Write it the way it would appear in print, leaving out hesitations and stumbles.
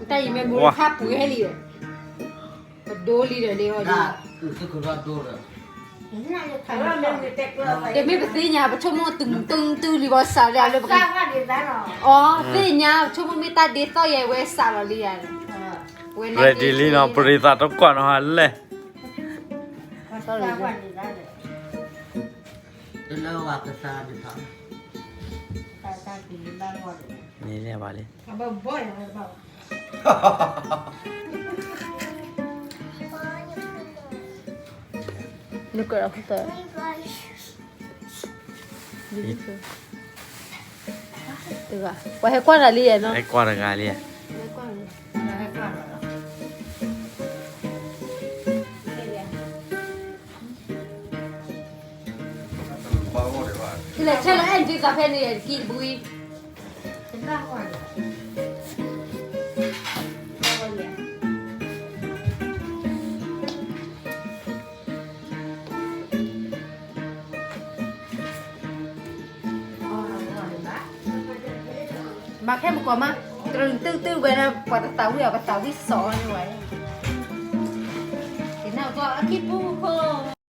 tay mẹ muốn khắp bụi hay liều đô li rồi liều đi để mấy bác sĩ nhà bắt cho mua từng từ liều vào xả ra rồi bác nhà cho mua mấy ta để tao vậy về xả vào liều rồi đi li nó bơi ra tóc quần hoaเลยนี่เนี่ยบาลีนึกก็เราพูดต่อดีกว่าไปให้กว้างอะไรเนาะให้กว้างอะไรที่ไหนใช่แล้วเอ็นจีกาแฟนี่กินบุยมาแค่บุกมาตรึงตื้อเวลาปัตตาวิปัตตาวิสอนไว้ที่นั่นก็คิดผู้คน